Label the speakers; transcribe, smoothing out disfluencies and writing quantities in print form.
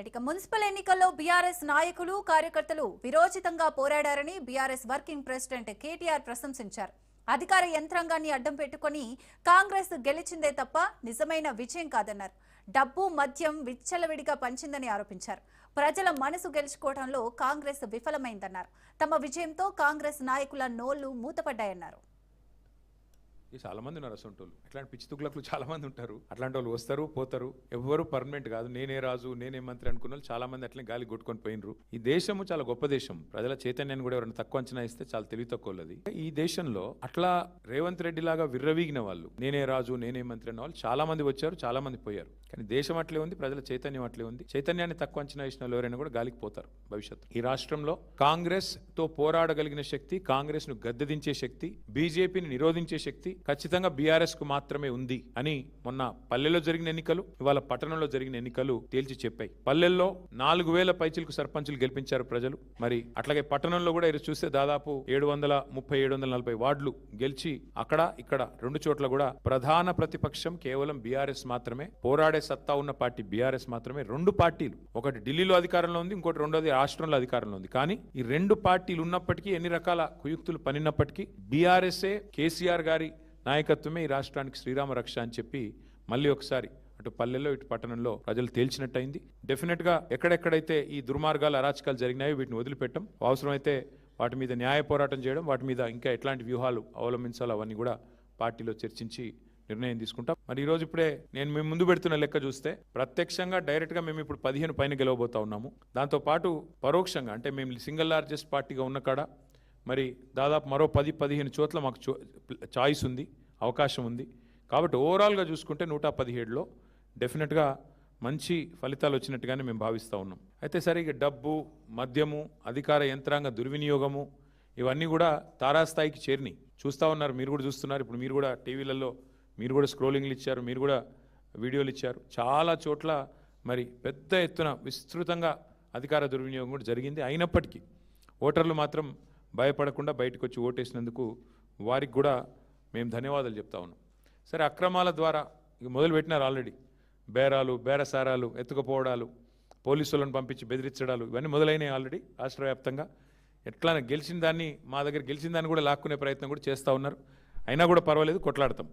Speaker 1: ఇక మున్సిపల్ ఎన్నికల్లో బీఆర్ఎస్ నాయకులు కార్యకర్తలు విరోచితంగా పోరాడారని బీఆర్ఎస్ వర్కింగ్ ప్రెసిడెంట్ కేటీఆర్ ప్రశంసించారు. అధికార యంత్రాంగాన్ని అడ్డం పెట్టుకొని కాంగ్రెస్ గెలిచిందే తప్ప నిజమైన విజయం కాదన్నారు. డబ్బు మద్యం విచ్చలవిడిగా పంచిందని ఆరోపించారు. ప్రజల మనసు గెలుచుకోవడంలో కాంగ్రెస్ విఫలమైందన్నారు. తమ విజయంతో కాంగ్రెస్ నాయకుల నోళ్లు మూతపడ్డాయన్నారు.
Speaker 2: చాలా మంది ఉన్నారు అసంటోళ్ళు. అట్లాంటి పిచ్చి తుగ్గులకు చాలా మంది ఉంటారు. అట్లాంటి వాళ్ళు వస్తారు పోతారు. ఎవరు పర్మనెంట్ కాదు. నేనే రాజు నేనే మంత్రి అనుకున్న వాళ్ళు చాలా మంది అట్లనే గాలి కొట్టుకొని పోయినరు. ఈ దేశము చాలా గొప్ప దేశం. ప్రజల చైతన్యాన్ని కూడా ఎవరైనా తక్కువ అంచనా ఇస్తే చాలా తెలివి తక్కువది. ఈ దేశంలో అట్లా రేవంత్ రెడ్డి లాగా విర్రవీగిన వాళ్ళు, నేనే రాజు నేనే మంత్రి అన్న వాళ్ళు చాలా మంది వచ్చారు, చాలా మంది పోయారు. కానీ దేశం అట్లే ఉంది, ప్రజల చైతన్యం అట్లే ఉంది. చైతన్యాన్ని తక్కువ అంచనా ఇచ్చిన వాళ్ళు ఎవరైనా కూడా గాలికి పోతారు భవిష్యత్తు. ఈ రాష్ట్రంలో కాంగ్రెస్ తో పోరాడగలిగిన శక్తి, కాంగ్రెస్ ను గద్దెదించే శక్తి, బీజేపీని నిరోధించే శక్తి ఖచ్చితంగా బీఆర్ఎస్ కు మాత్రమే ఉంది అని మొన్న పల్లెల్లో జరిగిన ఎన్నికలు, ఇవాళ పట్టణంలో జరిగిన ఎన్నికలు తేల్చి చెప్పాయి. పల్లెల్లో 4000 పైచిలకు సర్పంచులు గెలిపించారు ప్రజలు. మరి అట్లాగే పట్టణంలో కూడా ఇది చూస్తే దాదాపు 730-740 వార్డులు గెలిచి అక్కడ ఇక్కడ 2 చోట్ల కూడా ప్రధాన ప్రతిపక్షం కేవలం బీఆర్ఎస్ మాత్రమే. పోరాడే సత్తా ఉన్న పార్టీ బీఆర్ఎస్ మాత్రమే. 2 పార్టీలు, ఒకటి ఢిల్లీలో అధికారంలో ఉంది, ఇంకోటి రెండోది రాష్ట్రంలో అధికారంలో ఉంది. కానీ ఈ 2 పార్టీలు ఉన్నప్పటికీ, ఎన్ని రకాల కుయుక్తులు పనినప్పటికీ బీఆర్ఎస్ఏ, కేసీఆర్ గారి నాయకత్వమే ఈ రాష్ట్రానికి శ్రీరామ రక్ష అని చెప్పి మళ్ళీ ఒకసారి అటు పల్లెల్లో ఇటు పట్టణంలో ప్రజలు తేల్చినట్టయింది. డెఫినెట్ గా ఎక్కడెక్కడైతే ఈ దుర్మార్గాలు అరాచకాలు జరిగినాయో వీటిని వదిలిపెట్టం. అవసరమైతే వాటి మీద న్యాయ పోరాటం చేయడం, వాటి మీద ఇంకా ఎట్లాంటి వ్యూహాలు అవలంబించాలో అవన్నీ కూడా పార్టీలో చర్చించి నిర్ణయం తీసుకుంటాం. మరి ఈ రోజు ఇప్పుడే నేను మేము ముందు పెడుతున్న లెక్క చూస్తే ప్రత్యక్షంగా డైరెక్ట్ గా మేము ఇప్పుడు 15 పైన గెలవబోతా ఉన్నాము. దాంతో పాటు పరోక్షంగా అంటే మేము సింగిల్ లార్జెస్ట్ పార్టీగా ఉన్న కాడ మరి దాదాపు మరో 10-15 చోట్ల మాకు చాయిస్ ఉంది, అవకాశం ఉంది. కాబట్టి ఓవరాల్గా చూసుకుంటే 117లో డెఫినెట్గా మంచి ఫలితాలు వచ్చినట్టుగానే మేము భావిస్తూ ఉన్నాం. అయితే సరే, ఇక డబ్బు, మద్యము, అధికార యంత్రాంగ దుర్వినియోగము ఇవన్నీ కూడా తారాస్థాయికి చేరినాయి. చూస్తూ ఉన్నారు, మీరు కూడా చూస్తున్నారు. ఇప్పుడు మీరు కూడా టీవీలలో మీరు కూడా స్క్రోలింగ్లు ఇచ్చారు, మీరు కూడా వీడియోలు ఇచ్చారు. చాలా చోట్ల మరి పెద్ద ఎత్తున విస్తృతంగా అధికార దుర్వినియోగం కూడా జరిగింది. అయినప్పటికీ ఓటర్లు మాత్రం భయపడకుండా బయటకు వచ్చి ఓటేసినందుకు వారికి కూడా మేము ధన్యవాదాలు చెప్తా ఉన్నాం. సరే, అక్రమాల ద్వారా ఇక మొదలుపెట్టినారు ఆల్రెడీ. బేరాలు, బేరసారాలు, ఎత్తుకుపోవడాలు, పోలీసులను పంపించి బెదిరించడాలు ఇవన్నీ మొదలైనవి ఆల్రెడీ రాష్ట్ర వ్యాప్తంగా. ఎట్లా గెలిచిన దాన్ని, మా దగ్గర గెలిచిన దాన్ని కూడా లాక్కునే ప్రయత్నం కూడా చేస్తూ ఉన్నారు. అయినా కూడా పర్వాలేదు, కొట్లాడతాం.